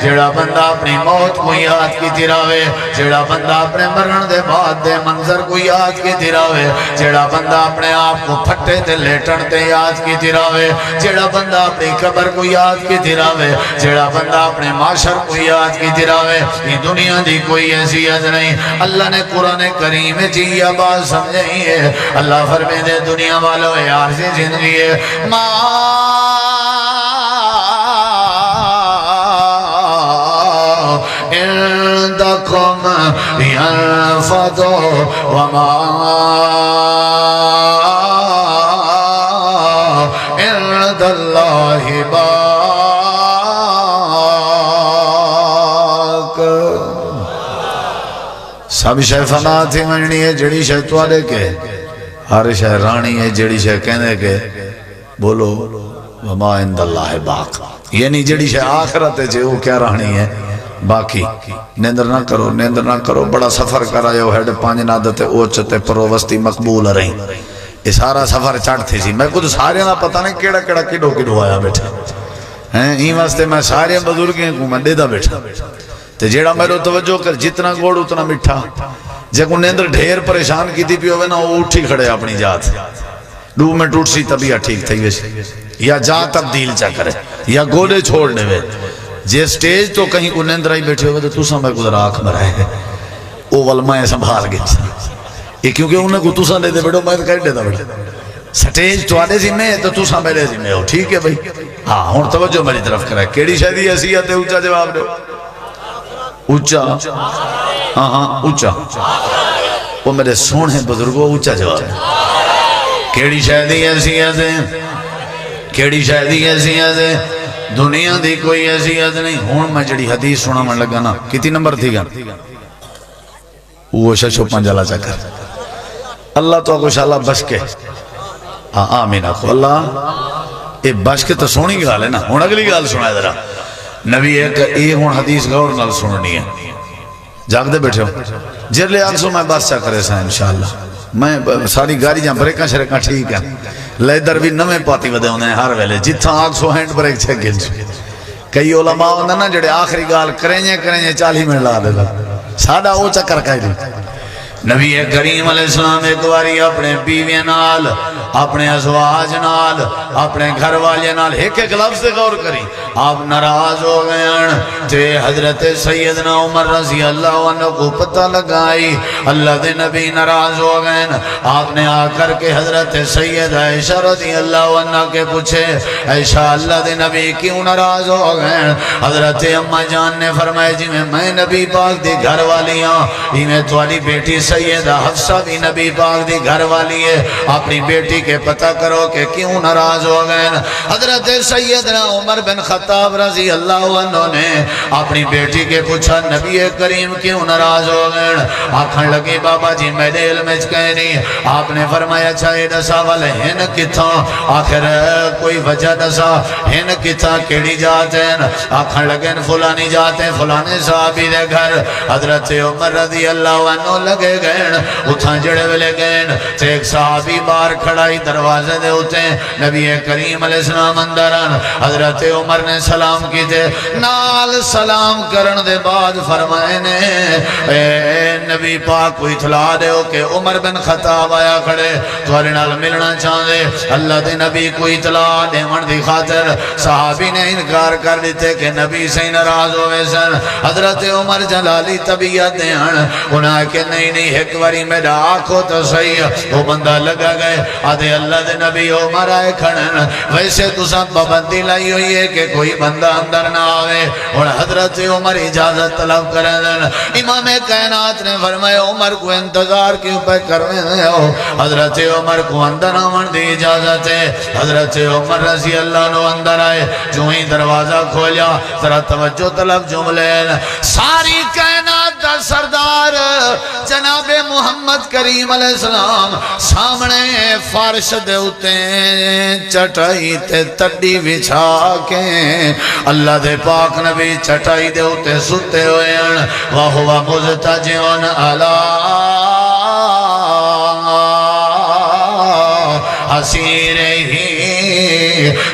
جڑا بندہ اپنی موت کو یاد کی راوے، جڑا بندہ اپنے مرن دے بعد دے منظر کو یاد کی راوے، جڑا بندہ اپنے آپ کو پھٹے تے لیٹن تے یاد کی راوے، جڑا بندہ اپنی قبر کو یاد کی راوے، جڑا بندہ اپنے معاشر کو یاد کی راوے، یہ دنیا دی کوئی حیثیت نہیں۔ اللہ نے قرآن کریم جی یہ بات سمجھائی ہے۔ اللہ فرمائے دے دنیا والوں عارضی زندگی ہے، عندكم ينفد وما عند الله باق۔ سب شے فنا تھی مننی ہے جڑی شے توالے کے، ہر شے رانی ہے جڑی شے کہنے کے بولو وما عند اللہ باق، یعنی جڑی شے آخرت ہے جو کیا رہنی ہے باقی۔ نیندر نہ کرو، نیندر نہ کرو، بڑا سفر کرایا ہیڈ 5 نادتے اوچتے پروستی مقبول رہی، یہ سارا سفر چڑھ تھی سی۔ میں کچھ سارے نہ پتہ نہیں کیڑا کیڑا کڈو آیا بیٹھا ہیں، این واسطے میں سارے بزرگیں کو میں دیدہ بیٹھا تے جیڑا میرے توجہ کر جتنا گوڑ اتنا مٹھا۔ جے کو نیندر ڈھیر پریشان کی تھی پیوے نا وہ اٹھی کھڑے اپنی جات، ڈو میں ٹوٹ سی طبیعت ٹھیک تھی ویسے، یا جا تبدیل چا کرے یا گولے چھوڑنے وے جے سٹیج تو کہیں کو نیندر آئی بیٹھے ہوئے تو تو سامنے کو ذرا آنکھ مرائے او والمائے سنبھال گئے، یہ کیونکہ انہیں کو تو سامنے دے بیٹھو میں کہیں دیتا بیٹھے سٹیج تو آنے ذمہ ہے تو تو سامنے لے ذمہ ہو، ٹھیک ہے بھئی۔ ہاں ہون توجہ میری طرف کرائے، کیڑی شہدی حیثیت ہے؟ اونچا جواب دو، اونچا، ہاں ہاں اونچا، وہ میرے سونے بزرگوں اونچا جواب ہے۔ کیڑی شہدی حیثیت ہے؟ کیڑی شہدی حیثیت ہے؟ دنیا دی کوئی حیثیت نہیں۔ ہون میں جڑی حدیث سنا من لگا نا، کتی نمبر تھی گا؟ وہ ششو پنجالا چکر اللہ تو کو شاءاللہ بس کے آمین آخو اللہ اے بس کے تو سونی گال ہے نا۔ ہون اگلی گال سنا ہے ذرا، نبی ایک اے ہون حدیث غور نال سننی ہے، جاگ دے بیٹھے ہو جر لے آگ سو میں بس چا کرے سا انشاءاللہ۔ میں ساری گاڑی جہاں بریکاں شریکاں ٹھیک ہیں، لیدر بھی نمیں پاتی ودے ہونے ہیں ہر ویلے جتھاں آگ سو ہینڈ بریک چھے گل چھے۔ کئی علماء ہوندے نا جڑے آخری گال کریں 40 منٹ لا دے گا، سادہ وہ چکر کہہ دی۔ نبی کریم علیہ السلام ایک واری اپنے بیوی نال، اپنے ازواج نال، اپنے گھر والے نال ایک لفظ غور کری، آپ ناراض ہو گئے ہیں تے حضرت سیدنا عمر رضی اللہ عنہ کو پتہ لگائی اللہ دے نبی ناراض ہو گئے ہیں۔ آپ نے آ کر کے حضرت سید عائشہ رضی اللہ عنہ کے پوچھے عائشہ اللہ دے نبی کیوں ناراض ہو گئے ہیں؟ حضرت اماں جان نے فرمائے جی میں نبی پاک دی گھر والی ہاں، میں توالی بیٹی سیدہ حفصہ بھی نبی پاک دی گھر والی ہے، اپنی بیٹی کے پتہ کرو کہ کیوں ناراض ہو گئے۔ حضرت سیدنا عمر بن خطاب رضی اللہ عنہ نے اپنی بیٹی کے پوچھا نبی کریم کیوں ناراض ہو گئے؟ آکھن لگی بابا جی میرے علم اچ کہیں نہیں۔ آپ نے فرمایا چاہے دسا والے ہن کتھاں؟ آخر کوئی وجہ دسا، ہن کتھاں کیڑی جات ہیں؟ آکھن لگے فلانی جات ہیں فلانے صحابی دے گھر۔ حضرت عمر رضی اللہ عنہ لگے گئن اتھاں جڑے ویلے گئن تے ایک صحابی باہر کھڑائی دروازے دے ہوتے نبی کریم علیہ السلام اندران۔ حضرت عمر نے سلام کی تے نال سلام کرن دے بعد فرمائے نے اے نبی پاک کو اطلاع دے ہو کہ عمر بن خطاب آیا کھڑے توارے نال ملنا چاہتے۔ اللہ دے نبی کو اطلاع دے من دی خاطر صحابی نے انکار کر دیتے کہ نبی سے ناراض ہوئے سن۔ حضرت عمر جلالی طبیعت دے انہاں کہ نہیں ایک واری میرا آنکھو تو صحیح وہ بندہ لگا گئے آدھے اللہ دے نبی عمر آئے کھڑن ویسے تو سب پابندی لائی ہوئی ہے کہ کوئی بندہ اندر نہ آوے اور حضرت عمر اجازت طلب کریں دن۔ امام کائنات نے فرمایا عمر کو انتظار کیوں پہ کرنے ہو؟ حضرت عمر کو اندر آمن دی اجازت ہے۔ حضرت عمر رضی اللہ عنہ اندر آئے جو ہی دروازہ کھولیا ذرا توجہ طلب جملے ساری کائنات دا سردار جناب محمد کریم علیہ السلام سامنے فارش دے ہوتے چٹائی تے تڈی بچھا کے اللہ دے پاک نبی چٹائی دے ہوتے ستے ہوئے وَهُوَ مُزْتَجِعٌ عَلَىٰ حَسِيرِهِ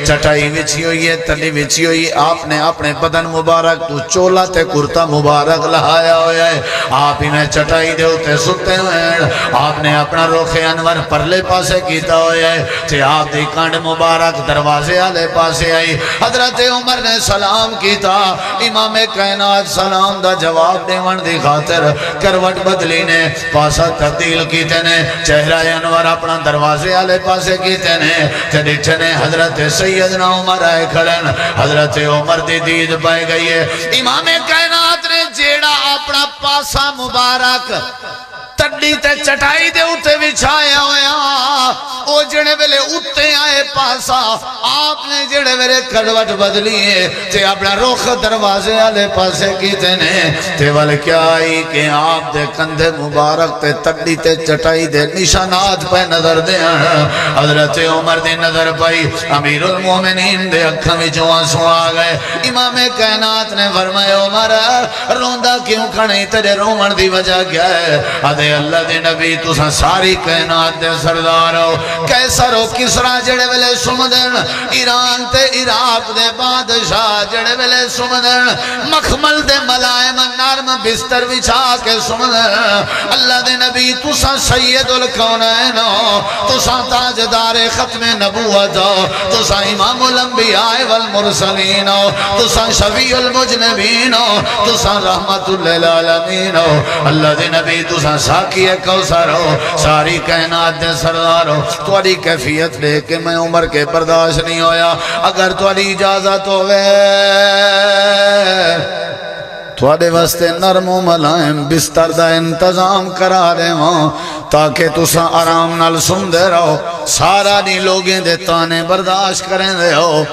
چٹائی وچھی ہوئی ہے تلی وچھی ہوئی، آپ نے اپنے بدن مبارک تو چولا تے کرتا مبارک لہایا ہویا ہے، آپ ہی میں چٹائی دے ہوتے ستے ہوئے ہیں، آپ نے اپنا رخ انور پرلے پاسے کیتا ہویا ہے تے آپ دی کانڈ مبارک دروازے آلے پاسے آئی۔ حضرت عمر نے سلام کیتا، امام کائنات سلام دا جواب دیون دی خاطر کروٹ بدلی نے، پاسا تبدیل کیتے نے، چہرہ انور اپنا دروازے آلے پاسے کیتے نے تے ڈٹھے نے حضرت سیدنا عمر آئے کھڑن۔ حضرت عمر دی دید پائے گئی ہے، امام کائنات نے جیڑا اپنا پاسا مبارک تڈی تے چٹائی دے اتے بچھایا ہویا، او جڑے ویلے اتے آئے پاسا، آپ نے جڑے ویلے کروٹ بدلی ہے تے اپنا رخ دروازے آلے پاسے کیتے نے تے وال کیا آئی کہ آپ دے کندھے مبارک تے تڈی تے چٹائی دے نشانات پہ نظر دے ہیں۔ حضرت عمر دی نظر پائی، امیر المومنین دے اکھاں وچوں آنسو آ گئے۔ امام کائنات نے فرمایا عمر روندا کیوں کھڑے، تیرے رومن دی وجہ کیا ہے؟ آدھے اللہ دے نبی تساں ساری کائنات دے سردار ہو، کیسر ہو کسرا جڑے ویلے سمدن، ایران تے عراق دے بادشاہ جڑے ویلے سمدن، مخمل دے ملائم نرم بستر بچھا کے سمدن، اللہ دے نبی تساں سید الکونین ہو، تساں تاجدار ختم نبوت ہو، تساں امام الانبیاء والمرسلین ہو، تساں شفیع المجنبین ہو، تساں رحمت للعالمین ہو، اللہ دے نبی تساں ساکی کوثر ہو، ساری کائنات دے سردار ہو۔ تواڈی کیفیت دے کہ میں عمر کے برداشت نہیں ہویا، اگر تواڈی اجازت ہوئے تواڈے واسطے نرم و ملائم بستر دا انتظام کرا دے ہوں تاکہ تساں آرام نال سندے رہو، سارا نہیں لوگیں دے تانے برداشت کریں دے ہو،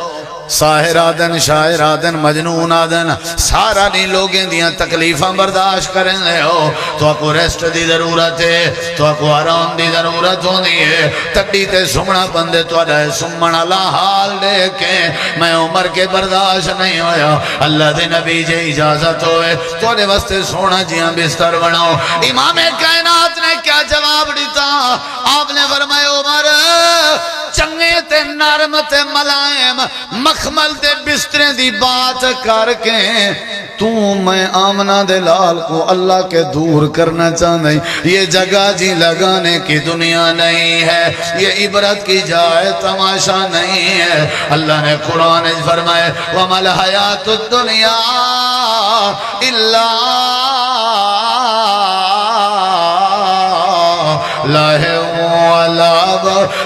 ساحر آدن شاعر آدن مجنون آدن سارا نہیں لوگیں دیاں تکلیفاں برداشت کریں دے ہو، تو آپ کو ریسٹ دی ضرورت ہے، تو آپ کو آرام دی ضرورت ہوندی ہے، تڈی تے سمنا بندے تو آدھے سمنا اللہ حال دے کے میں عمر کے برداشت نہیں ہویا، اللہ دے نبی جے اجازت ہوئے تو آدھے واسطے سونا جیاں بستر بناؤ۔ امام کائنات نے کیا جواب دیتا؟ آپ نے فرمایا عمر چنگے تے نرم تے ملائم مخمل دے بستریں دی بات کر کے تو میں آمنہ دے لال کو اللہ کے دور کرنا چاہتا، یہ جگہ جی لگانے کی دنیا نہیں ہے، یہ عبرت کی جائے تماشا نہیں ہے۔ اللہ نے قرآن فرمائے وَمَا الْحَيَاةُ الدُّنْيَا إِلَّا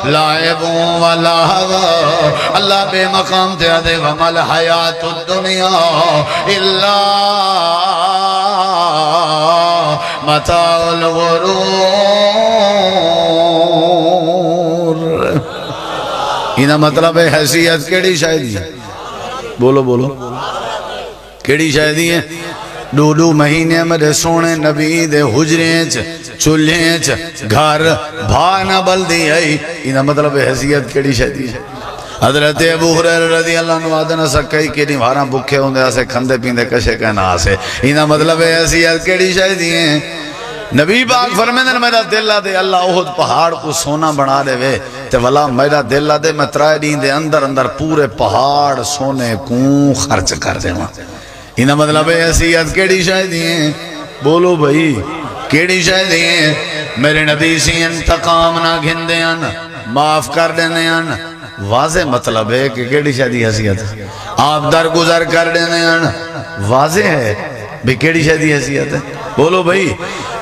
لائب و لہو، اللہ بے مقام تے دے وَمَا الْحَيَاةُ الدُّنْيَا إِلَّا مَتَاعُ الْغُرُورِ۔ اینا مطلب ہے حیثیت کیڑی شاہدی ہے؟ بولو بولو کیڑی شاہدی ہے؟ دو دو مہینے میں سونے نبی دے حجریں چولھیں گھر بھانا بلدی ہے، اینا مطلب حیثیت کیڑی شاہدی ہے؟ حضرت ابو ہریرہ رضی اللہ عنہ آدھنا سکائی کہ نہیں بھارا بکھے ہوندے آسے کھندے پیندے کشے کہنا آسے، اینا مطلب حیثیت کیڑی شاہدی ہیں؟ نبی پاک فرمیدن میرا دل دے اللہ احد پہاڑ کو سونا بنا دے وے تے والا میرا دل دے میں ترائے دین دے اندر پورے پہاڑ سونے کون خرچ کر دے وہاں۔ اینا مطلب حیثیت کیڑی شاہدی ہیں؟ بولو بھائی کیڑی شاہدی ہیں؟ میرے نبی سی انتقام نہ گھندیاں معاف کر دیندیاں، واضح مطلب ہے کہ کیڑی شاہدی حیثیت آپ درگزر کر دیندیاں، واضح ہے بھی کیڑی شاہدی حیثیت ہے؟ بولو بھائی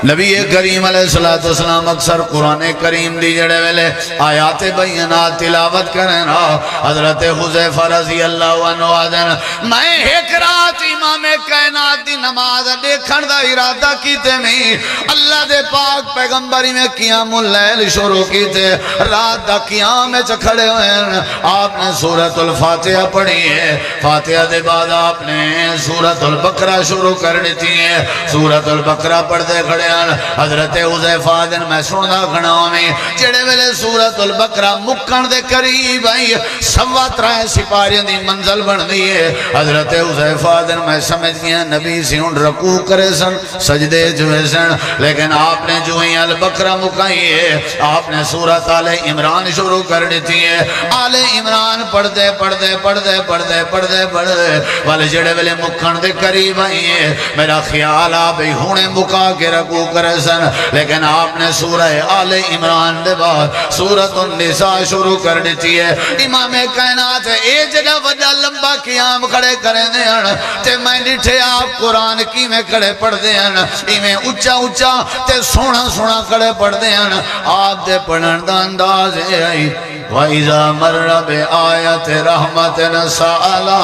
نبی کریم علیہ السلام اکثر قرآن کریم دی جڑے ویلے آیات بینات تلاوت کرنا، حضرت حذیفہ رضی اللہ عنہ آدن میں ایک رات امام کائنات دی نماز دیکھن دا ارادہ کیتے میں اللہ دے پاک پیغمبری میں قیام اللیل شروع کیتے، رات دا قیام میں چکھڑے ہوئے ہیں، آپ نے سورۃ الفاتحہ پڑھی ہے، فاتحہ دے بعد آپ نے سورۃ البقرہ شروع کر دیتی ہے، سورۃ البقرہ پڑھتے کھڑے حضرت حذیفہ دن میں سننا کھڑا میں جڑے ویلے سورۃ البقرہ مکن دے قریب آئی 3.25 سپاریاں دی منزل بن دی ہے، حضرت حذیفہ دن میں سمجھ گیا نبی سی ان رکوع کرے سن سجدے جوئے سن لیکن آپ نے جو ہی البقرہ مکائی ہے آپ نے سورۃ آل عمران شروع کر دیتی ہے آل عمران پڑھتے پڑھتے پڑھتے پڑھتے پڑھتے پڑھتے والے جڑے ویلے مکھن دے قریب آئی ہے میرا خیال آپ ہی ہونے مکا کے رکوع کرے سن لیکن آپ نے سورہ آل عمران دے بعد سورۃ النساء شروع کر دیتی ہے امام کائنات اے جگہ وڈا لمبا قیام کھڑے کریں دے ہیں تے میں ڈٹھے آپ قرآن کی میں کھڑے پڑھ دے ہیں ایمیں اچھا اچھا تے سونا سونا کھڑے پڑھ دے ہیں آپ دے پڑھن دا انداز ہے آئی وَإِذَا مَرَّ بِآيَةِ رَحْمَةٍ سَأَلَا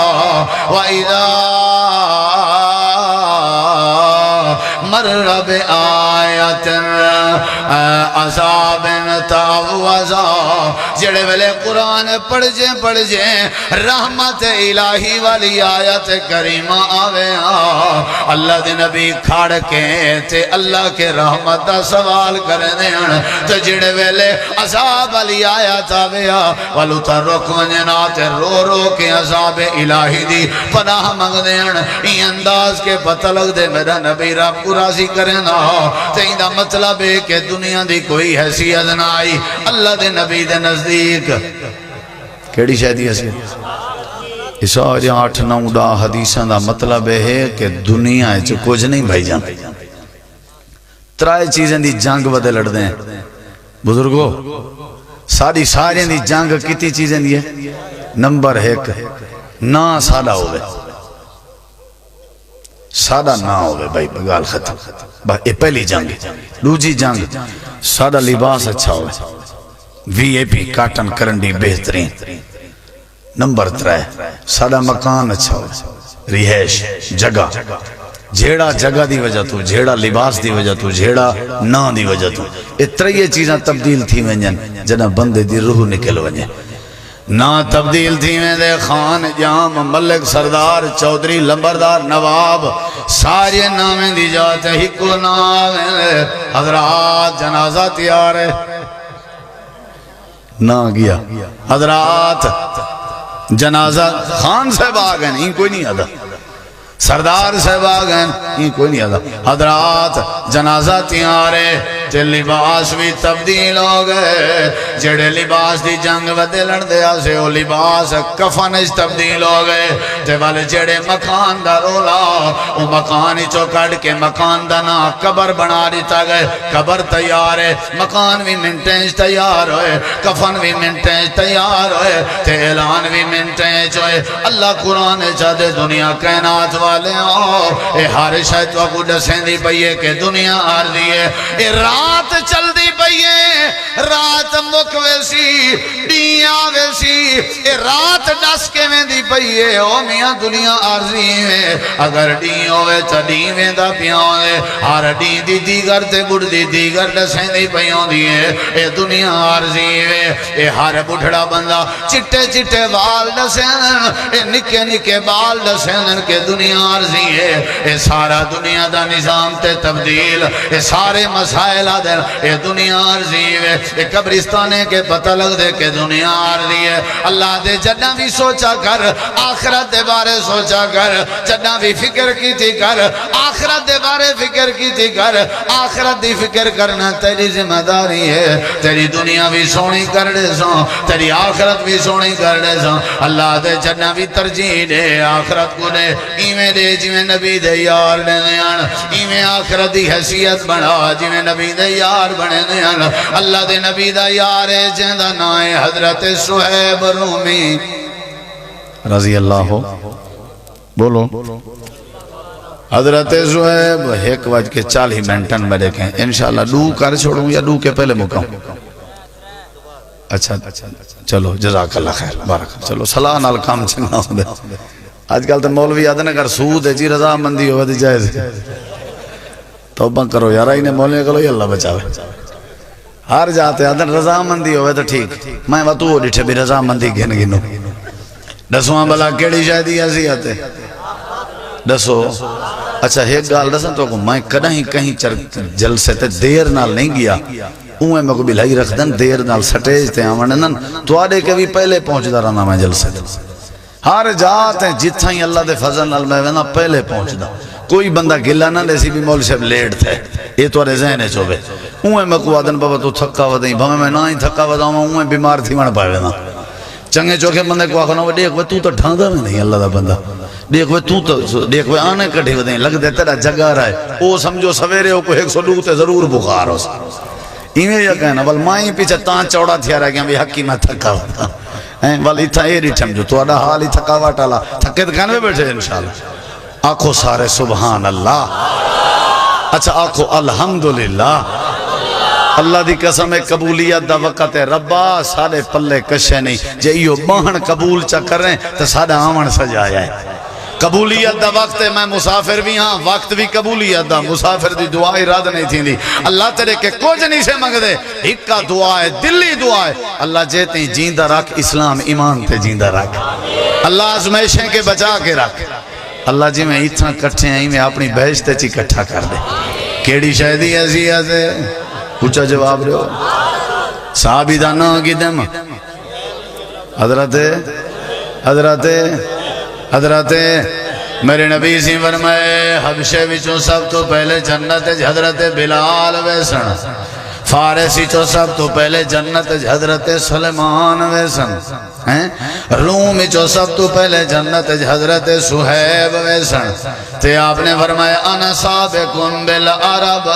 وَإِذَا مَرَّ بِآيَةٍ عَذَابٍ تَعْوَذَا جڑے ویلے قرآن پڑھ جیں رحمت الہی والی آیت کریمہ آوے اللہ دے نبی کھاڑ کے تے اللہ کے رحمت دا سوال کریں دیں تو جڑے ویلے عذاب والی آیت آوے والو تا رک ونجنا تے رو رو کے عذاب الہی دی پناہ مانگ دیں این انداز کے پتہ لگ دے میرا نبی رب کو راضی کریں نا تے این دا مطلب ہے کہ دنیا دی کوئی حیثیت نہ آئی اللہ دے نبی دے نزدیک کیڑی شاید حیثیت اس آج 8-9 حدیثاں دا مطلب ہے کہ دنیا ہے کچھ نہیں بھائی جان ترائے چیزیں دی جنگ ودے لڑ دیں بزرگو ساری دی جنگ کتی چیزیں دی ہے نمبر 1 نا سادہ ہوئے سادہ نہ ہوئے بھائی بگال ختم یہ پہلی جنگ دوسری جنگ سادہ لباس اچھا ہوئے وی اے پی کاٹن کرنڈی بہترین نمبر 3 سادہ مکان اچھا ہوئے رہائش جگہ جھیڑا جگہ دی وجہ تو جھیڑا لباس دی وجہ تو جھیڑا نا دی وجہ تو اترائیے چیزاں تبدیل تھی ونجن جنہ بندے دی روح نکل ونجن نا تبدیل تھی میں دے خان جام ملک سردار چودری لمبردار نواب ساری نامیں دی جاتے ہی کو نام حضرات جنازہ تیار ہے نہ گیا حضرات جنازہ خان صاحب آگئے نہیں کوئی نہیں آدھا سردار صاحب آگئے نہیں کوئی نہیں آدھا حضرات جنازہ تیار ہے تے لباس بھی تبدیل ہو گئے جڑے لباس دی جنگ ودے لڑ دیا سے وہ لباس کفن اس تبدیل ہو گئے تے والے جڑے مکان دا رولا وہ مکان ہی چوکڑ کے مکان دا نا قبر بنا دیتا گئے قبر تیار ہے مکان بھی منٹیں تیار ہوئے کفن بھی منٹیں تیار ہوئے تے اعلان بھی منٹیں چوئے اللہ قرآن چاہتے دنیا کائنات والے ہوں اے ہر شاید وقت ڈسیں دی پئیے کہ دنیا عارضی ہے اے رات چل دی پئیے رات مک ویسی ڈیاں ویسی اے رات ڈس کے میں دی پئیے او میاں دنیا عارضی ہے اگر ڈی ہوئے تا ڈی میں دا پیاں ہے ہر ڈی دی دیگر تے بڑھ دی دیگر ڈسیں دی پئیوں دیئے اے دنیا عارضی ہے اے ہر بڑھڑا بندہ چٹے چٹے بال ڈسیں اے نکے نکے بال ڈسیں کہ دنیا عارضی ہے اے سارا دنیا دا نظام تے تبدیل اے سارے مسائل آدھر اے دنیا عارضی ہے اے قبرستانے کے پتہ لگ دے کہ دنیا عارضی ہے اللہ دے جنہ بھی سوچا کر آخرت دے بارے سوچا کر جنہ بھی فکر کی تھی کر آخرت دے بارے فکر کی تھی کر آخرت دی فکر کرنا تیری ذمہ داری ہے تیری دنیا بھی سونی کر دے سو تیری آخرت بھی سونی کر دے سو اللہ دے جنہ بھی ترجیح دے آخرت کو دے ایمیں دے جویں نبی دے یار دے دیان ایمیں آخرت دی حیثیت بڑھا جویں نبی دے یار بڑھے دیان اللہ دے نبی دا یار ہے جہاں نائے حضرت صہیب رومی رضی اللہ ہو بولو حضرت صہیب 1:40 میں دیکھیں انشاءاللہ دو کر چھوڑوں یا دو کے پہلے مکاؤں اچھا چلو جزاک اللہ خیر بارک چلو صلاح نال کام چنگا ہو دے آج کل تو مولوی آدھے اگر سود ہے جی رضا مندی ہوئے تو جائز توبہ کرو یار آئی نے مولوی کرو یہ اللہ بچاوے ہر جاتے آدھے رضا مندی ہوئے تو ٹھیک میں وہ تو ڈٹھے بھی رضا مندی گھن گنو دسواں بلا کیڑی شاہدی ایسی آتے دسو اچھا ایک گال دسن تو میں کدہیں کہیں جلسے تے دیر نال نہیں گیا اوہیں میں کو بلائی رکھ دن دیر نال سٹیج تے آمنن تو آدھے کے بھی پہلے پہنچ دا رہنا میں جلسے ہر جات ہے جتھا ہی اللہ دے فضل نال میں وینا پہلے پہنچ دا کوئی بندہ گلا نہ لے سی بھی مول صاحب لیٹ تھے یہ تو رہے ذہنے چوبے اوہ میں کو آدن بابا تو تھکا ودیں بھامے میں نہ ہی تھکا وداؤں اوہ بیمار تھی من پائے وینا چنگے چوکے بندے کو آخنا وہ دیکھ وہ تو ڈھاندا میں نہیں اللہ دا بندہ دیکھ وہ تو دیکھ وہ آنے کٹھے ودیں لگ دے تیرا جگہ رہا ہے او سمجھو سویرے ہو کو 102 تے ضرور بخار ہو ایویں یا کہنا بل مائیں پیچھے تاں چوڑا تھیا رہ گیا بھی حقی میں تھکا ودا بل اتھا یہ نہیں سمجھو تو اڈا حال ہی تھکاوٹ والا تھکے تو کہنے بیٹھے انشاءاللہ آنکھو سارے سبحان اللہ اچھا آنکھو الحمدللہ اللہ دی قسم قبولیت دا وقت ہے ربا سارے پلے کشے نہیں جے ایو باہن قبول چا کر رہے ہیں تو سارا آمن سجایا ہے قبولیت دا وقت ہے میں مسافر بھی ہاں وقت بھی قبولیت دا مسافر دی دعا اراد نہیں تھی دی اللہ تیرے کے کچھ نہیں سے مانگ دے ہکا دعا ہے دلی دعا ہے اللہ جیتے ہیں جیندہ رکھ اسلام ایمان تے جیندہ رکھ اللہ آزمائشیں کے بچا کے رکھ اللہ جی میں اتنا کٹھے ہیں میں اپنی بہشتے چی کٹھا کر دے کیڑی شہدی عزیز ہے پوچھا جواب رہے ہو صحابی دانا کی دم حضرت میرے نبی سی فرمائے حبشے وچوں سب تو پہلے جنت حضرت بلال ویسن فارسی چو سب تو پہلے جنت حضرت سلیمان ویسن روم چو سب تو پہلے جنت حضرت سہیب ویسن تے آپ نے فرمایا انا سابقن بالعرب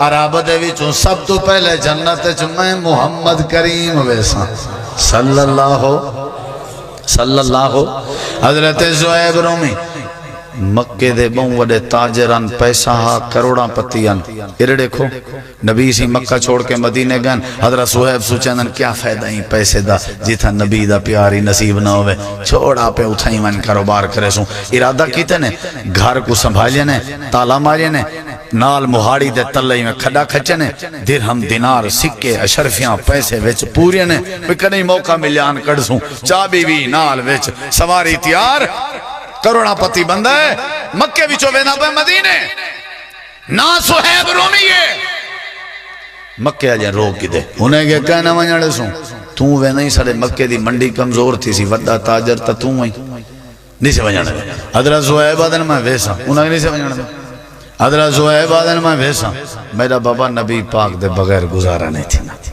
عرب دے وچوں سب تو پہلے جنت میں محمد کریم ویسن صلی اللہ حضرت سہیب رومی مکے دے بہوں وڈے تاجران پیسہ ہا کروڑاں پتیاں یہ دیکھو نبی سی مکہ چھوڑ کے مدینے گئن حضرت سہیب سوچندن کیا فائدہ ہی پیسے دا جیتھا نبی دا پیاری نصیب نہ ہوئے چھوڑا پہ اٹھائی من کاروبار کرے سوں ارادہ کیتے نے گھر کو سنبھالے نے تالا مارے نے نال مہاڑی دے تلے میں کھڑا کھچے نے درہم دینار سکے اشرفیاں پیسے ویچ پورے نے کدی موقع ملیان کڑ سوں چابی بھی نال ویچ سواری تیار کروڑا پتی بندہ ہے مکے بھی چوبے نہ پہ مدینے نا سہیب رومی ہے مکے آجیں روک کی دے انہیں کہ کہنا منجھڑے سوں توں وے نہیں سڑے مکے دی منڈی کمزور تھی سی وڈا تاجر تا توں وہیں نہیں سے منجھڑے حضرت سہیب آدن میں ویسا انہیں نہیں سے منجھڑے حضرت سہیب آدن میں ویسا میرا بابا نبی پاک دے بغیر گزارا نہیں تھی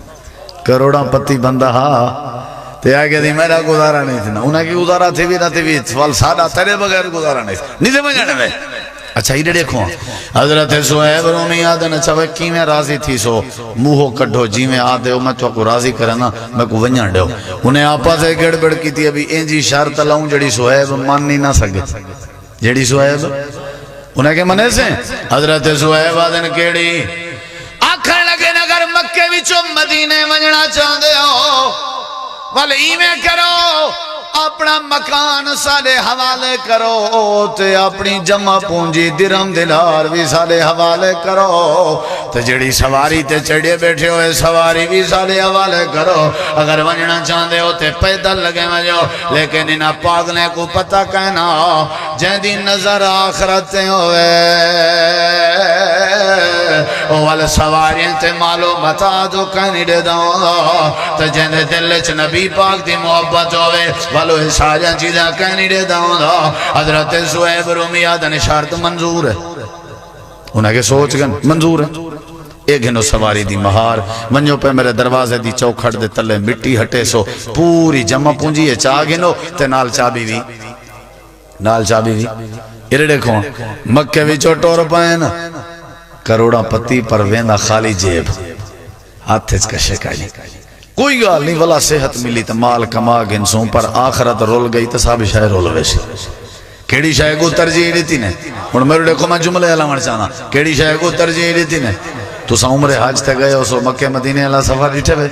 کروڑا پتی بندہ ہاں تے آگے دی میرا گزارا نہیں تھی نا انہیں کی گزارا تھی بھی نہ تھی بھی سوال سادہ تیرے بغیر گزارا نہیں تھی نہیں سمجھانے میں اچھا ہی دیکھو حضرت سہیب رومی آدھے نے چاہے کی میں راضی تھی سو موہو کڑھو جی میں آدھے ہو میں تو کو راضی کرنا میں کو ونجھان دے ہو انہیں آپا سے گڑ بڑ کی تھی ابھی انجی شرط لاؤں جڑی سہیب مان نہیں نہ سکے جڑی سہیب انہیں کے منے سے حضرت سہیب آدھے نے کیڑی آکھر لگے نگر مکے وچوں مدینے ونجنا چاہدے ہو ولی میں کرو اپنا مکان سارے حوالے کرو تے اپنی جمع پونجی درہم دینار بھی سارے حوالے کرو تے جڑی سواری تے چڑھے بیٹھے ہوئے سواری بھی سارے حوالے کرو اگر ونجنا چاہدے ہو تے پیدل لگے وجو لیکن انہا پاگلے کو پتہ کہنا جن دی نظر آخرتیں ہوئے وال سواریں تے مالو متا جو کہنی دے داؤں تے جن دے دل چ نبی پاک دی محبت ہوئے والو سارا چیزاں کہنی دے داؤں حضرت سہیب رومی آدھن شرط منظور ہے انہیں کہ سوچ گن منظور ہے ایک گھنو سواری دی مہار منجو پہ میرے دروازے دی چوکھڑ دے تلے مٹی ہٹے سو پوری جمع پونجی ہے چاہ گھنو تے نال چابی بھی یہ دیکھو مکے بھی چوٹور پائیں کروڑا پتی پر ویندہ خالی جیب ہاتھ اس کا شکائی کوئی گال نہیں والا صحت ملی تا مال کما گنسوں پر آخرت رول گئی تا سابی شاہ رول ویسی کیڑی شاہ کو ترجیح دیتی نے اور میرے دیکھو میں جملے علامت چاہنا کیڑی شاہ کو ترجیح دیتی نے تو سا عمر حج تے گئے ہو سو مکہ مدینے اللہ سفر ڈیٹھے ہوئے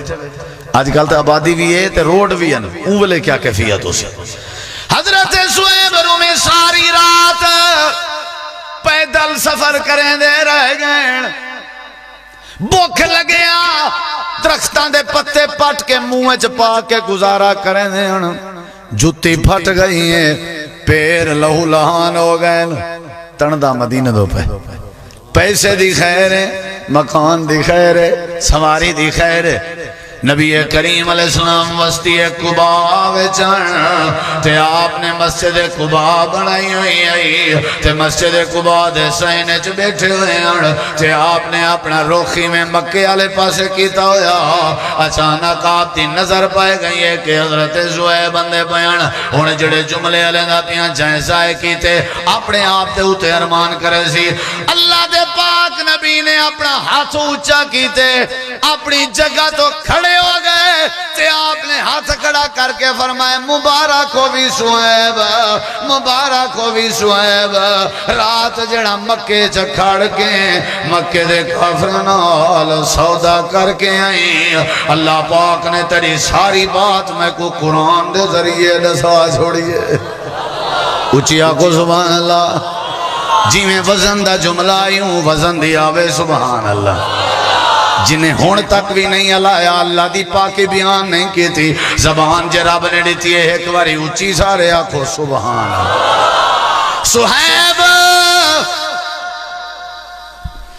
آج کل تے آبادی بھی ہے تے روڈ بھی ہے اون ولے کیا کیفیت ہو سے حضرت سہیب رومی ساری رات پیدل سفر کریں دے رہ گئے بھوک لگیا درختان دے پتے پٹ کے منہ چپا کے گزارا کریں دے جتی پھٹ گئی ہیں پیر لہو لہان ہو گئے تندہ مدینہ دو پہ پیسے دی خیر ہے مکان دی خیر ہے سواری دی خیر ہے نبی کریم علیہ السلام وسطی قبا وچن تے آپ نے مسجد قبا بنائی ہوئی آئی تے مسجد قبا دے سینے چ بیٹھے ہوئے ہیں تے آپ نے اپنا روخی میں مکے والے پاسے کیتا ہویا اچانک آپ دی نظر پائے گئی ہے کہ حضرت زوئے بندے بیان ہونے جڑے جملے علیہ دا پیاں جائزائے کیتے اپنے آپ دے ہوتے ارمان کرے سی اللہ دے پاک نبی نے اپنا ہاتھ اونچا کیتے اپنی جگہ تو کھڑے ہو گئے تے آپ نے ہاتھ کھڑا کر کے فرمائے مبارک ہو بھی شعیب مبارک ہو بھی شعیب رات جڑا مکے چکھڑ کے مکے دے کافرنال سودا کر کے آئی اللہ پاک نے تیری ساری بات میں کو قرآن دے ذریعے دسا چھوڑیے اچھی آکو سبحان اللہ جی میں وزن دا جملہ یوں وزن دیا وے سبحان اللہ جنہیں ہون تک بھی نہیں علایا اللہ دی پاکی بیان نہیں کی تھی زبان جراب نے دیتی ہے ایک باری اچھی سارے آکھو سبحان اللہ صحیب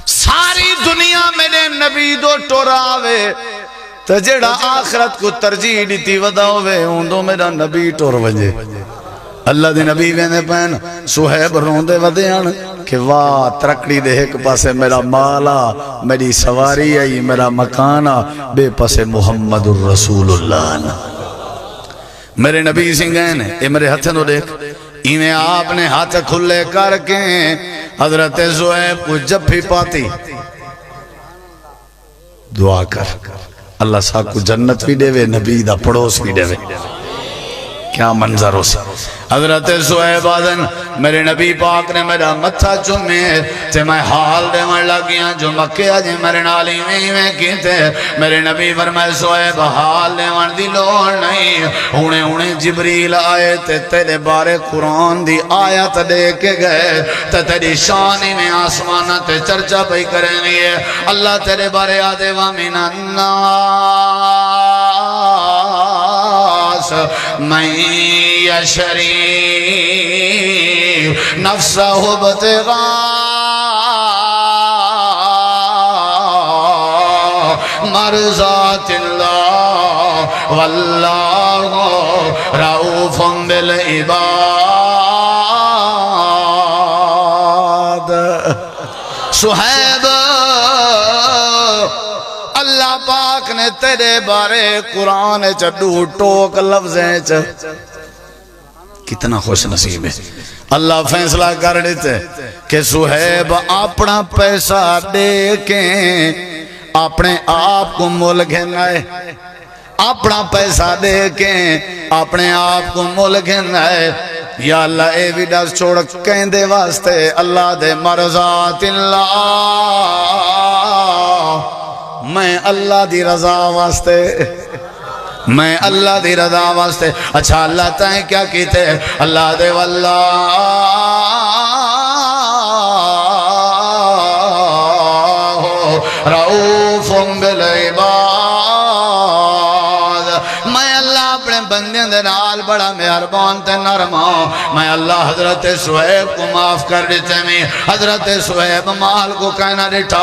ساری دنیا میرے نبی دو ٹوراوے تو جڑا آخرت کو ترجیح دیتی وداوے ہوں دو میرا نبی ٹور وجے اللہ دے نبی وینے پہن صحیب روندے ودیان کہ واہ ترکڑی دے ایک پاسے میرا مالا میری سواری آئی میرا مکانا بے پاسے محمد الرسول اللہ میرے نبی سنگین اے میرے ہتھے نو دیکھ ایمیں آپ نے ہاتھ کھلے کر کے حضرت زویب کو جب بھی پاتی دعا کر اللہ صاحب کو جنت بھی دے وے نبی دا پڑوس بھی دے وے کیا منظر ہو سا حضرت زویب آدن میرے نبی پاک نے میرا متھا چومے تے میں حال دے من لگیاں جو مکے آجے میرے نالی میں کیتے میرے نبی فرمائے زویب حال دے من دی لوڑ نہیں ہونے جبریل آئے تے تیرے بارے قرآن دی آیت دے کے گئے تے تیری شانی میں آسمانہ تے چرچا پہ کریں گے اللہ تیرے بارے آدے وَمِنَ النَّاسِ مَن يَشْرِي نفسه ابتغاء مرضات اللہ واللہ رؤوف بالعباد صحیب اللہ پاک نے تیرے بارے قرآن چڈو ٹوک لفظیں کتنا خوش نصیب ہے اللہ فیصلہ کر دیتے کہ صحیب اپنا پیسہ دے کے اپنے آپ کو مول گھنائے اپنا پیسہ دے کے اپنے آپ کو مول گھنائے یا اللہ اے ویڈاز چھوڑ کہیں دے واسطے اللہ دے مرضات اللہ میں اللہ دی رضا واسطے میں اللہ دی رضا واسطے اچھا اللہ تائیں کیا کیتے اللہ دے واللہ رؤوف بالعباد میں اللہ اپنے بندیاں دے نال بڑا مہربان تے نرما میں اللہ حضرت صہیب کو معاف کر دیتے میں حضرت صہیب مال کو کہنا دیتا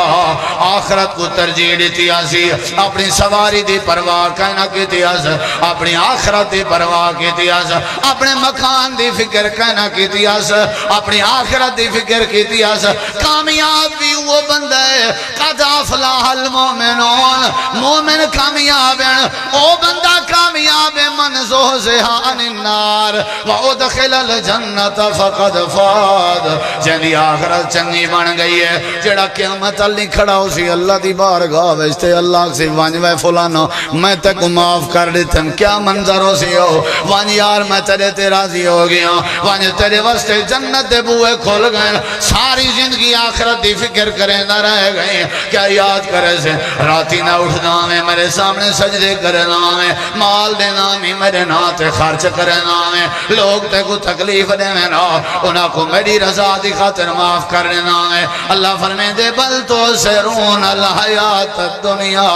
آخرت کو ترجیح دیتی آسی اپنی سواری دی پرواہ کہنا کیتی آس اپنی آخرت دی پرواہ کیتی آس اپنے مکان دی فکر کہنا کیتی آس اپنی آخرت دی فکر کیتی آس کامیاب بھی وہ بندہ ہے قد افلح المومنون مومن کامیاب ہیں وہ بندہ کامیاب ہے من زحزح عن النار وادخل الجنت فقد فاز جنی آخرت چنگی بن گئی ہے جڑا قیامت اللہ کھڑا ہو سی اللہ دی بارگاہ وچ اللہ سے وانج وے فلانو میں تے کو معاف کر دیتن کیا منظر ہو سی ہو وانج یار میں تیرے تے راضی ہو گیا وانج تیرے واسطے جنت دے بوئے کھول گئے ساری زندگی آخرت دی فکر کرے نہ رہ گئے کیا یاد کرے سے راتی نہ اٹھنا میں میرے سامنے سجدے کرنا میں مال دینا میں میرے ناتے خرچ کرنا میں لوگ تے کو تکلیف دے میں نا انہاں کو میری رضا دی خاطر معاف کرنا میں اللہ فرمے دے بل تو سرون الحیات الدنیا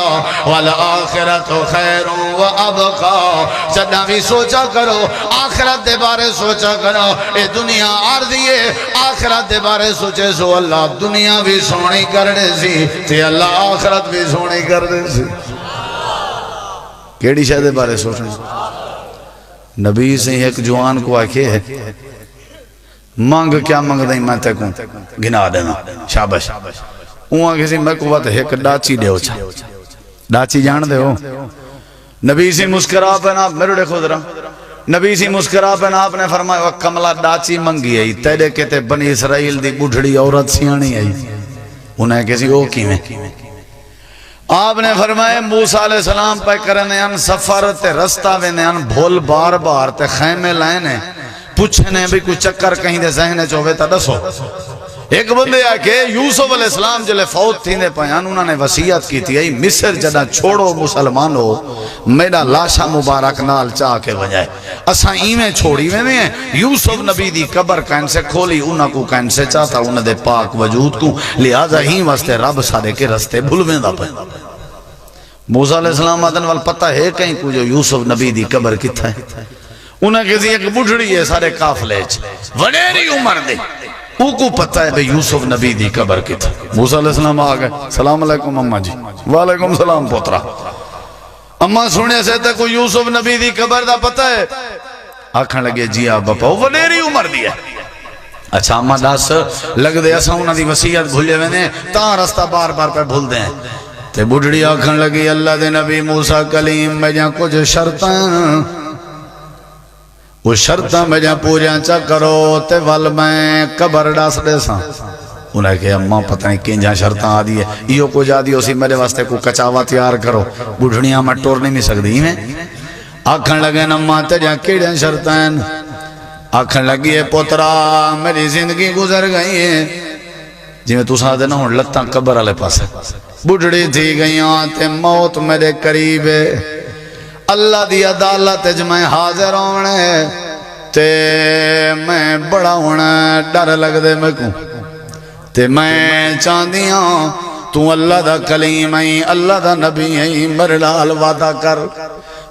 والآخرت خیر و ابقا جدہ بھی سوچا کرو آخرت دے بارے سوچا کرو اے دنیا عرضی ہے آخرت دے بارے سوچے سو اللہ دنیا بھی سونی کر دے سی تے اللہ آخرت بھی سونی کر دے سی کیڑی شے دے بارے سوچنا؟ نبی سے ایک جوان کو آکے ہے مانگ کیا مانگ دیں میں تے کوں گنا دینا شابش اوہاں کسی میں کو بات ہے کہ ڈاچی دے ہو چھا ڈاچی جان دے ہو نبی سے مسکرا پہنا میرے دیکھو ذرا نبی سے مسکرا پہنا آپ نے فرمایا وہ کملا ڈاچی منگی آئی تیرے کہتے بنی اسرائیل دی بڑھڑی عورت سیانی آئی انہیں کسی او کی میں آپ نے فرمایا موسیٰ علیہ السلام پہ کرنے ان سفر تے رستہ وینے ان بھول بار بار تے خیمے لائنے پوچھنے بھی کوئی چکر کہیں دے ذہنے چوہے تا دسو ایک بندے آکے یوسف علیہ السلام جلے فوت تھی نے پہیان انہوں نے وسیعت کی تھی مصر جدہ چھوڑو مسلمانو میرا لاشا مبارک نال چاہ کے وجائے اساں ایمیں چھوڑی میں ہیں یوسف نبی دی قبر کہیں سے کھولی انہوں کو کہیں سے چاہتا انہوں دے پاک وجود کو لہذا ہی واسطے رب سارے کے رستے بھولویں دا پہ موسیٰ علیہ السلام آدن وال پتہ ہے کہیں کو جو یوسف نبی دی قبر کتھا ہے انہیں کسی ایک بڑھڑی ہے سارے کافلے وڈیری عمر دے او کو پتہ ہے بے یوسف نبی دی قبر کتھا موسیٰ علیہ السلام آگئے سلام علیکم اممہ جی وعلیکم سلام پوترا اممہ سنے سے تے کوئی یوسف نبی دی قبر دا پتہ ہے آکھن لگے جی آپ باپا وڈیری عمر دی ہے اچھا اممہ داس لگ دے ایسا انہوں دی وسیعت بھولے وینے تاں رستہ بار بار پہ بھول دیں تے بڑھڑی آکھن لگی اللہ دے نبی موسیٰ کلیم میں جہاں کچھ شرطاں وہ شرطاں میں جہاں پوریاں چا کرو تے وال میں قبر ڈاس دے ساں انہیں کہا اممہ پتہ نہیں کہیں جہاں شرطاں آدھی ہے یہ کو جا دی اسی میرے واسطے کو کچاوا تیار کرو بڑھڑیاں میں ٹور نہیں سکتی میں آکھن لگے اممہ تے جہاں کیڑیاں شرطاں آکھن لگی ہے پوترا میری زندگی گزر گئی ہے جی میں تو ساتھ دینا ہوں لتاں قبر والے پاس بڑھڑی تھی گئیاں تے موت میرے قریب ہے اللہ دی عدالت جمعیں حاضر ہونے تے میں بڑا ہونا ڈر لگ دے میں کوں تے میں چاندیاں تو اللہ دا کلیم ہیں اللہ دا نبی ہیں میرے لال وعدہ کر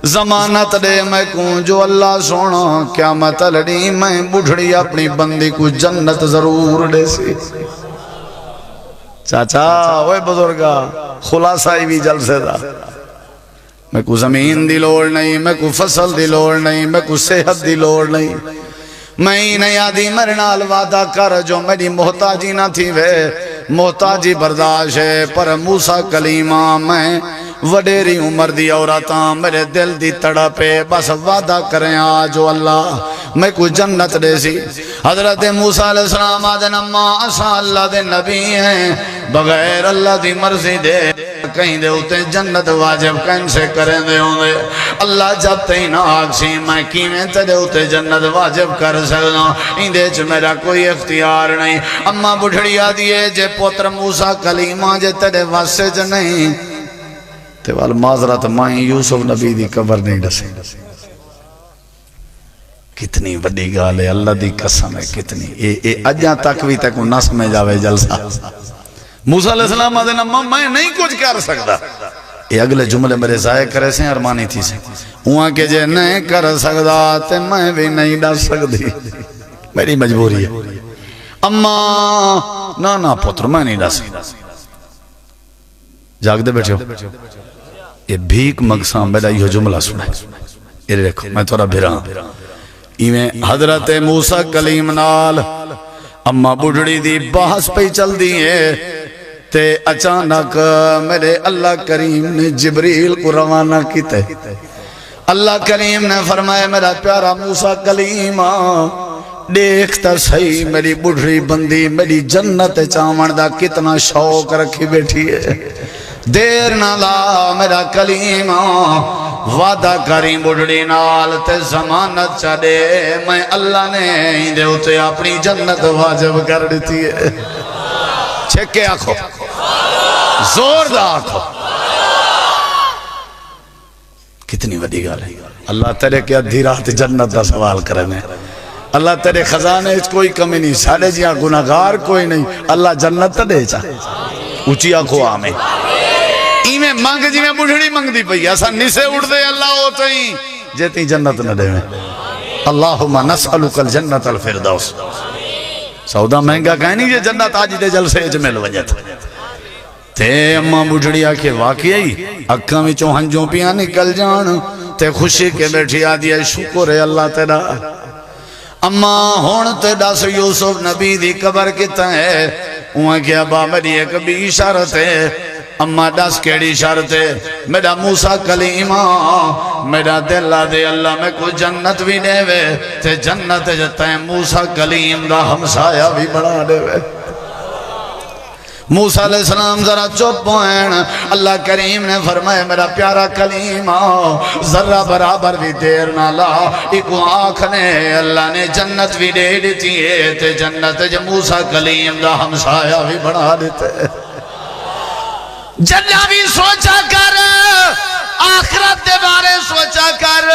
زمانت دے میں کوں جو اللہ سونا قیامت لڑی میں بڑھڑی اپنی بندی کو جنت ضرور دے سی چاچا اوے بزرگا خلاصائی بھی جلسے دا میں کو زمین دی لوڑ نہیں میں کو فصل دی لوڑ نہیں میں کو صحت دی لوڑ نہیں میں ہی نہیں آدھی میرے نال وعدہ کر جو میری محتاجی نہ تھی وے محتاجی برداشت ہے پر موسیٰ کلیمہ میں وڈیری عمر دی عورتاں میرے دل دی تڑپے بس وعدہ کریں آجو اللہ میں کوئی جنت دے سی حضرت موسیٰ علیہ السلام آدھن اممہ اسا اللہ دے نبی ہیں بغیر اللہ دی مرضی دے کہیں دے ہوتے جنت واجب کہیں سے کریں دے ہوں دے اللہ جب تھی نہ آگسی میں کیمیں تے ہوتے جنت واجب کر سکنا ان دے چھ میرا کوئی اختیار نہیں اممہ بڑھڑی آدھیے جے پوتر موسیٰ کلیمہ جے تیرے واسے جے نہیں تے وال معذرت مائیں یوسف نبی دی قبر نہیں ڈسے کتنی بڑی گال ہے اللہ دی قسم ہے کتنی اجاں تک بھی تک نہ سمجھ آوے جلسہ موسیٰ علیہ السلام آدھے اممہ میں نہیں کچھ کر سکتا یہ اگلے جملے میرے ضائع کرے سے ارمانی تھی سے وہاں کہ جے نہیں کر سکتا تے میں بھی نہیں ڈال سکتی میری مجبوری ہے اممہ نا پتر میں نہیں ڈال سکتا جاگ دے بیٹھے ہو یہ بھیک مقصاں میرا یہ جملہ سنا ہے یہ دیکھو میں تھوڑا بھیرا ایویں حضرت موسیٰ کلیم نال اممہ بڑھڑی دی بحث پہ چل دی ہے تے اچانک میرے اللہ کریم نے جبریل کو روانہ کیتے اللہ کریم نے فرمایا میرا پیارا موسیٰ کلیم دیکھتا صحیح میری بڑھڑی بندی میری جنت چاون دا کتنا شوق رکھی بیٹھی ہے دیر نہ لا میرا کلیم وعدہ کریں بڑھڑی نال تے زمانت چڑے میں اللہ نے ہندے ہوتے اپنی جنت واجب کر دیتی ہے چھکے آنکھو زور دا آنکھو کتنی وڈی گال ہے اللہ تیرے کے ادھی رات جنت دا سوال کرے میں اللہ تیرے خزانے اس کوئی کمی نہیں ساڑھے جیاں گناہگار کوئی نہیں اللہ جنت دے چاہ اچھی آنکھو آمیں ایمیں مانگ جی میں بڑھڑی مانگ دی پئی ایسا نسے اڑ دے اللہ ہوتا ہی جیتی جنت نہ دے میں اللہم نسألک الجنت الفردوس سودا مہنگا کہیں نہیں جے جنت آج دے جلسے اجمل وجہ تھا تے اماں بڑھڑی آکے واقعی اکھاں وچوں ہنجوں پیاں نکل جان تے خوشی کے بیٹھی آدھی ہے شکر ہے اللہ تیرا اماں ہون تے دس یوسف نبی دی قبر کتا ہے وہاں کیا با میری ایک بھی شرط ہے اماں دس کیڑی شرط ہے میرا موسیٰ کلیمہ میرا دل دے اللہ میں کوئی جنت بھی دے وے تے جنت جتا ہے موسیٰ کلیم دا ہمسایہ بھی بڑھا دے وے موسیٰ علیہ السلام ذرا چپ ہوئیں اللہ کریم نے فرمائے میرا پیارا کلیمہ ذرہ برابر بھی دیر نہ لا ایک آنکھ نے اللہ نے جنت بھی دے دیتی ہے تے جنت جو موسیٰ کلیم دا ہمسایہ بھی بڑھا دیتے جنہ بھی سوچا کر آخرت دے بارے سوچا کر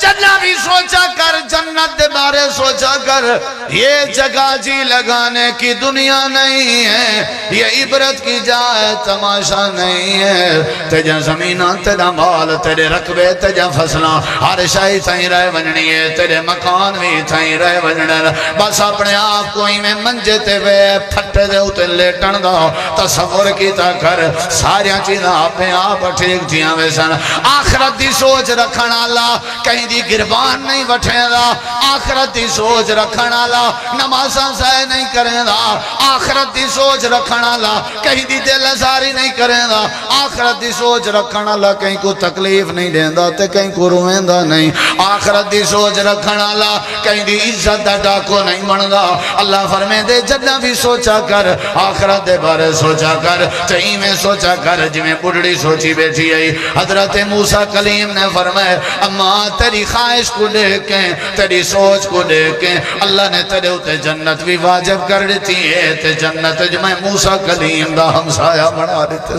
جنہ بھی سوچا کر جنت دے بارے سوچا کر یہ جگہ جی لگانے کی دنیا نہیں ہے یہ عبرت کی جائے تماشا نہیں ہے تیجا زمینہ تیرا مال تیرے رقبے تیجا فصلہ ہر شاہی تھائیں رہ بننی ہے تیرے مکان بھی تھائیں رہ بننے بس اپنے آپ کوئی میں منجے تے وے پھٹے دے ہوتے لیٹن دا تصور کی تا کر ساریاں چیزاں اپنے آپ ٹھیک تھیاں ویسن آخرت دی سوچ رکھنا اللہ کہیں دی گربان نہیں بٹھیں دا آخرت دی سوچ رکھنا اللہ نمازاں سائے نہیں کریں دا آخرت دی سوچ رکھنا اللہ کہیں دی دل ازاری نہیں کریں دا آخرت دی سوچ رکھنا اللہ کہیں کو تکلیف نہیں دیں دا تے کہیں کو رویں دا نہیں آخرت دی سوچ رکھنا اللہ کہیں دی عزت دا ڈاکو نہیں بن دا اللہ فرمے دے جنہ بھی سوچا کر آخرت دے بارے سوچا کر چہی میں سوچا کر جی میں بڑھڑی سوچی بیٹھی آئی حضرت موسیٰ کلیم نے فرمائے اماں تیری خواہش کو دیکھیں تیری سوچ کو دیکھیں اللہ نے تیرے ہوتے جنت بھی واجب کر دیتی ہے تے جنت جو میں موسیٰ کلیم دا ہمسایہ بڑھا دیتے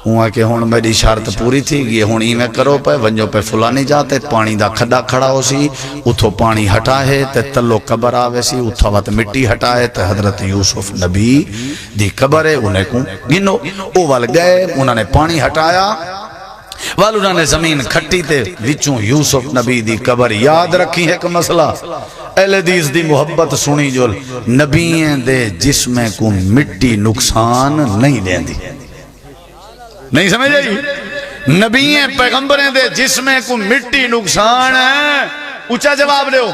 ہوں کہ ہون میری شرط پوری تھی گئی ہون ہی میں کرو پہ ونجو پہ فلانی جاتے پانی دا کھڑا کھڑا ہو سی اتھو پانی ہٹا ہے تے تلو قبر آوے سی اتھو وقت مٹی ہٹا ہے تے حضرت یوسف نبی دی قبر ہے انہیں کو گنو او وال گئے انہوں نے پانی ہٹایا وال انہوں نے زمین کھٹی تے وچوں یوسف نبی دی قبر یاد رکھی ہے کہ مسئلہ اہل حدیث دی محبت سنی جو نبییں دے جسمیں کو مٹی نقصان نہیں دیں دی نہیں سمجھ جائیے نبییں پیغمبریں دے جسمیں کو مٹی نقصان ہے اچھا جواب لے ہو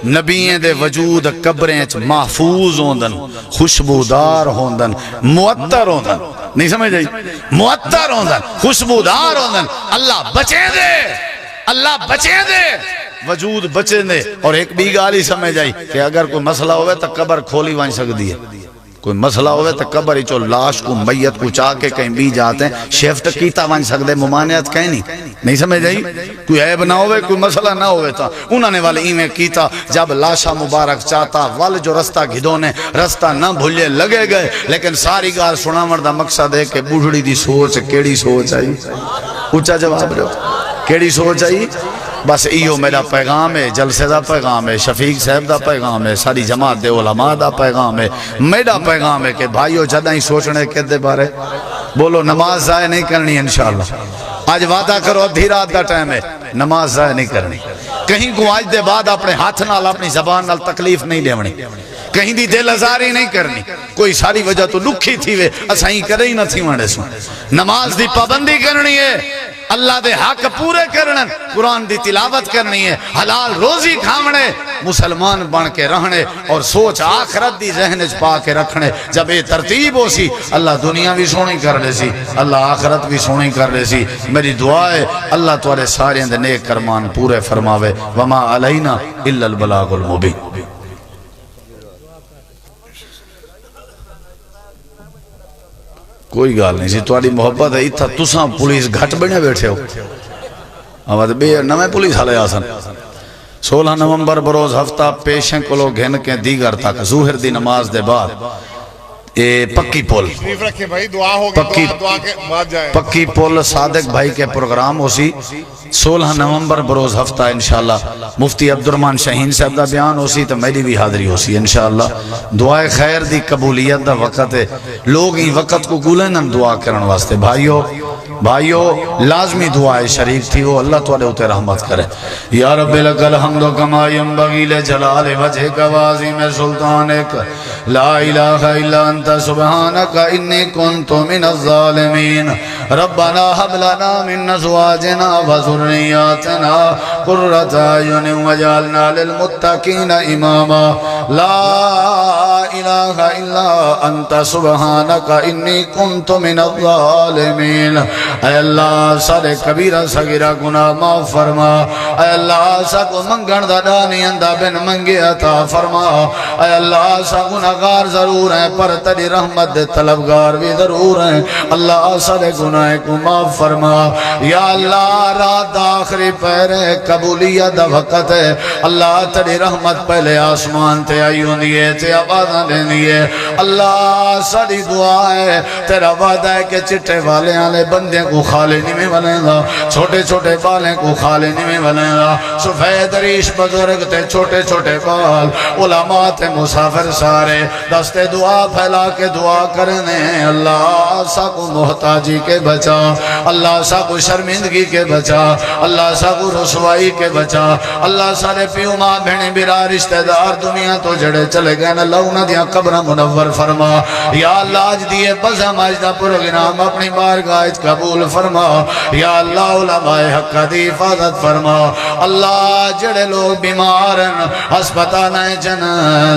نبییں دے وجود قبریں محفوظ ہوندن خوشبودار ہوندن معطر ہوندن نہیں سمجھ جائیے معطر ہوندن خوشبودار ہوندن اللہ بچیں دے وجود بچیں دے اور ایک بھی گالی سمجھ جائی کہ اگر کوئی مسئلہ ہوئے تو قبر کھولی وائن سکتی ہے کوئی مسئلہ ہوئے تو قبر ہی چو لاش کو میت کو چاہ کے کہیں بھی جاتے ہیں شیفٹ کیتا وان سکتے ممانعت کہیں نہیں سمجھ جائی کوئی عیب نہ ہوئے کوئی مسئلہ نہ ہوئے تھا انہوں نے والے ایمیں کیتا جب لاشا مبارک چاہتا وال جو رستہ گھدونے رستہ نہ بھولے لگے گئے لیکن ساری گار سنا مردہ مقصد ہے کہ بوڑھڑی دی سوچ کیڑی سوچ آئی اچھا جواب دو کیڑی سوچ آئی بس ایو میرا پیغام ہے جلسے دا پیغام ہے شفیق صاحب دا پیغام ہے ساری جماعت دے علماء دا پیغام ہے میرا پیغام ہے کہ بھائیو جدہ ہی سوچنے کے دے بارے بولو نماز ضائع نہیں کرنی انشاءاللہ آج وعدہ کرو ادھی رات دا ٹائم ہے نماز ضائع نہیں کرنی کہیں کو آج دے بعد اپنے ہاتھ نال اپنی زبان نال تکلیف نہیں لیونی کہیں دی دل ازاری نہیں کرنی کوئی ساری وجہ تو لکھی تھی وے اسائیں کرے ہی نہ تھی وڑے سو نماز دی پابندی کرنی ہے اللہ دے حق پورے کرنے قرآن دی تلاوت کرنی ہے حلال روزی کھاونے مسلمان بن کے رہنے اور سوچ آخرت دی ذہن پا کے رکھنے جب یہ ترتیب ہو سی اللہ دنیا بھی سونی کر لے سی اللہ آخرت بھی سونی کر لے سی میری دعا ہے اللہ توارے سارے دے نیک کرمان پورے فرماوے وما علینا الا البلاغ المبین کوئی گال نہیں سی تواری محبت ہے اتھا تساں پولیس گھٹ بنے بیٹھے ہو آواز بے نمیں پولیس حالے آسن 16 نومبر بروز ہفتہ پیشیں کلو گھن کے دیگر تک ظہر دی نماز دے بعد پکی پول پکی پول صادق بھائی کے پروگرام ہو سی 16 نومبر بروز ہفتہ انشاءاللہ مفتی عبدالرحمن شاہین صاحب دا بیان ہو سی تو میری بھی حاضری ہو سی انشاءاللہ دعائے خیر دی قبولیت دا وقت ہے لوگ ہی وقت کو گولیں دعا کرن واسطے بھائیو لازمی دعائے شریف تھی وہ اللہ تعالیٰ ہوتے رحمت کرے یا رب لک الحمد کما ینبغی لجلال وجہک وعظیم سلطانک لا الہ الا انت سبحانک انی کنت من الظالمین ربنا هب لنا من ازواجنا وذریاتنا قرۃ اعین واجعلنا للمتقین اماما لا الہ الا انت سبحانک انی کنت من الظالمین اے اللہ سارے کبیرہ صغیرہ گناہ معاف فرما اے اللہ ساکو منگن دا ڈانی اندہ بن منگی عطا فرما اے اللہ سا گناہگار ضرور ہیں پر تیری رحمت دے طلبگار بھی ضرور ہیں اللہ سارے گناہ کو معاف فرما یا اللہ رات آخری پہرے قبولیت دا وقت ہے اللہ تیری رحمت پہلے آسمان تے آئیوں دیئے تے آبادہ دے دیئے اللہ ساری دعا ہے تیرا وعدہ ہے کہ چٹے والے آلے بندے کو خالے نہیں میں بلیں گا چھوٹے چھوٹے بالیں کو خالے نہیں میں بلیں گا سفید ریش بزرگ تے چھوٹے چھوٹے بال علماء تے مسافر سارے دست دعا پھیلا کے دعا کرنے اللہ سا کو محتاجی کے بچا اللہ سا کو شرمندگی کے بچا اللہ سا کو رسوائی کے بچا اللہ سارے پیو ماں بھینے برا رشتہ دار دنیا تو جڑے چلے گئے نا لونا دیا قبر منور فرما یا اللہ آج دیئے بزم آجدہ پروگرام اپنی بارگاہ قبول فرما یا اللہ علماء حق دی حفاظت فرما اللہ جڑے لوگ بیمارن ہسپتال جن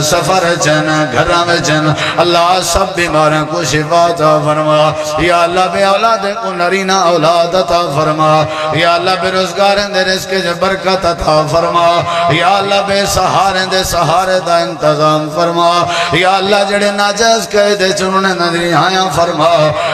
سفر جن گھر میں جن اللہ سب بیمارن کو شفا عطا فرما یا اللہ بے اولاد کو نرینہ اولاد عطا فرما یا اللہ بے روزگارن دے رزق جو برکت عطا فرما یا اللہ بے سہارن دے سہارے دا انتظام فرما یا اللہ جڑے ناجائز کہے دے چنونے نظری آیاں فرما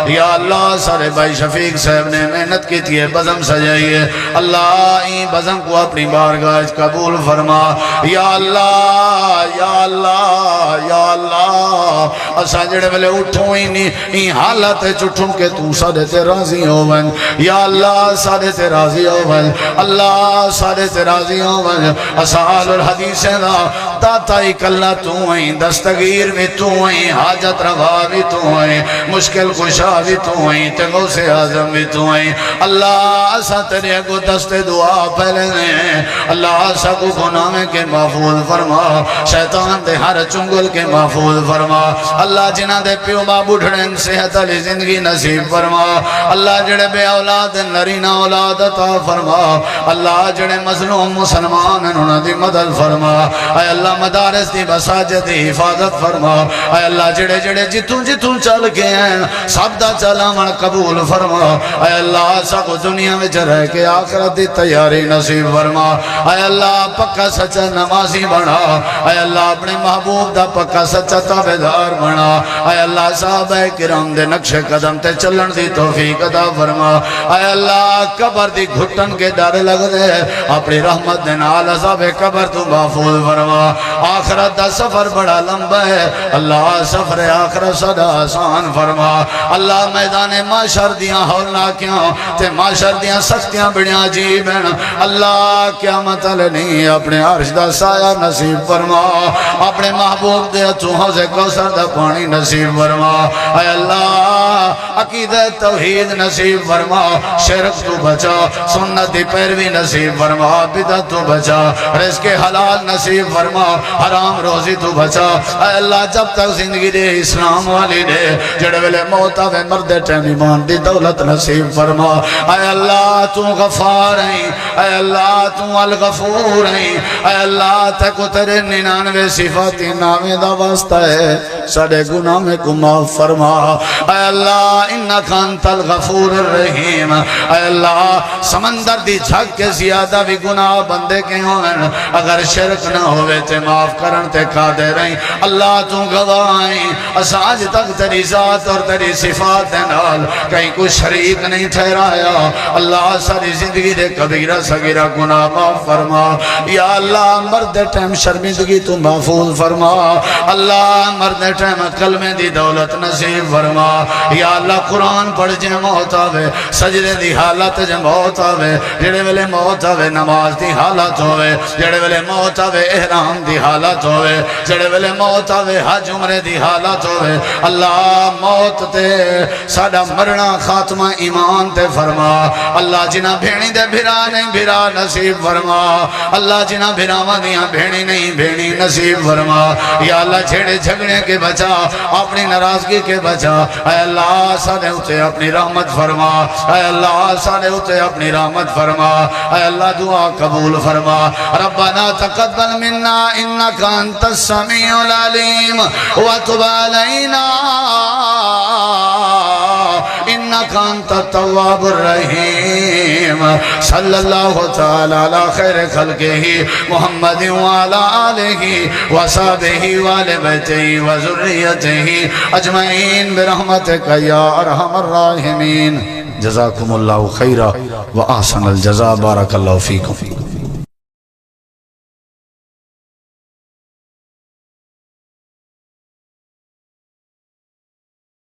یا اللہ سارے بھائی شفیق صاحب نے محنت کی تھی بزم سجائیے اللہ این بزم کو اپنی بارگاہ قبول فرما یا اللہ یا اللہ یا اللہ اسا جڑے بلے اٹھوں ہی این حالت چٹھوں کہ تو سادے تے راضی ہوون یا اللہ سادے تے راضی ہوون اللہ سادے تے راضی ہوون اسال الحدیث دا داتائی کلہ تو ہیں دستگیر بھی تو ہیں حاجت روا بھی تو ہیں مشکل کشا بھی تو ہیں تگو سے آزم بھی تو ہیں اللہ اسا تیرے کو دست دعا پہلے ہیں اللہ اسا کو گناہ کے محفوظ فرما شیطان دے ہر چنگل کے محفوظ فرما اللہ جنہ دے پیو ماں بڑھڑن صحت علی زندگی نصیب فرما اللہ جڑے بے اولاد نرینہ اولاد عطا فرما اللہ جڑے مظلوم مسلمان انہوں دی مدد فرما اے اللہ مدارس دی مساجد دی حفاظت فرما اے اللہ جڑے جڑے جتوں جتوں چل کے ہیں سب دا چلا من قبول فرما اے اللہ سا کو دنیا میں رہ کے آخرت دی تیاری نصیب فرما اے اللہ پکا سچا نمازی بنا اے اللہ اپنے محبوب دا پکا سچا تابعدار بنا اے اللہ صحابہ کرام دے نقش قدم تے چلن دی توفیق عطا فرما اے اللہ قبر دی گھٹن کے ڈر لگ دے اپنی رحمت دے نال عذاب قبر تو محفوظ فرما آخرت دا سفر بڑا لمبا ہے اللہ سفر آخرت صدا آسان فرما اللہ میدان معاشر دیاں ہولناکیاں تے معاشر دیاں سختیاں بڑیاں عجیب ہیں اللہ قیامت نہیں اپنے عرش دا سایہ نصیب فرما اپنے محبوب دے تو حوض کوثر دا پانی نصیب فرما اے اللہ عقیدہ توحید نصیب فرما شرک تو بچا سنت پیروی نصیب فرما بدعت تو بچا رزق حلال نصیب فرما حرام روزی تو بچا اے اللہ جب تک زندگی دے اسلام والی دے جڑے ویلے موت آوے مرد ٹیم ایمان دی دولت نصیب فرما اے اللہ تو غفار ہیں اے اللہ تو الغفور ہیں اے اللہ تکو تیرے 99 صفاتی نامے دا واسطہ ہے ساڑے گناہ میں کو معاف فرما اے اللہ انکا انت الغفور الرحیم اے اللہ سمندر دی جھگ کے زیادہ بھی گناہ بندے کے ہوئے اگر شرک نہ ہوئے تے معاف کرن تے قادر ہیں اللہ تو گواہیں اساج تک تیری ذات اور تیری صفات نال کہیں کوئی شریک نہیں ٹھہرایا اللہ ساری زندگی دے کبیرہ صغیرہ گناہ معاف فرما یا اللہ مرد ٹیم شرمندگی تو محفوظ فرما اللہ مرد ٹیم کلمے دی دولت نصیب فرما یا اللہ قرآن پڑھ جے موت آوے سجدے دی حالت جے موت آوے جڑے ویلے موت آوے نماز دی حالت ہوئے جڑے ویلے موت آوے احرام دی حالت ہوئے جڑے ویلے موت آوے حج عمرے دی حالت ہوئے اللہ موت تے ساڑا مرنا خاتمہ ایمان تے فرما اللہ جنہ بھیڑی دے بھیرا نہیں بھیرا نصیب فرما اللہ جنہ بھیراواں دیاں بھیڑی نہیں بھیڑی نصیب فرما یا اللہ جھیڑے جھگڑے کے بچا اپنی ناراضگی کے بچا اے اللہ سانے اتے اپنی رحمت فرما اے اللہ سانے اتے اپنی رحمت فرما اے اللہ دعا قبول فرما ربنا تقبل منا انك انت السميع العليم وتب علينا انك انت التواب الرحيم صلى الله تعالى على خير خلقه محمد وعلى آله وصحبه وآل بيته وذريته اجمعين برحمتك يا ارحم الراحمين جزاكم الله خيرا واحسن الجزاء بارك الله فيكم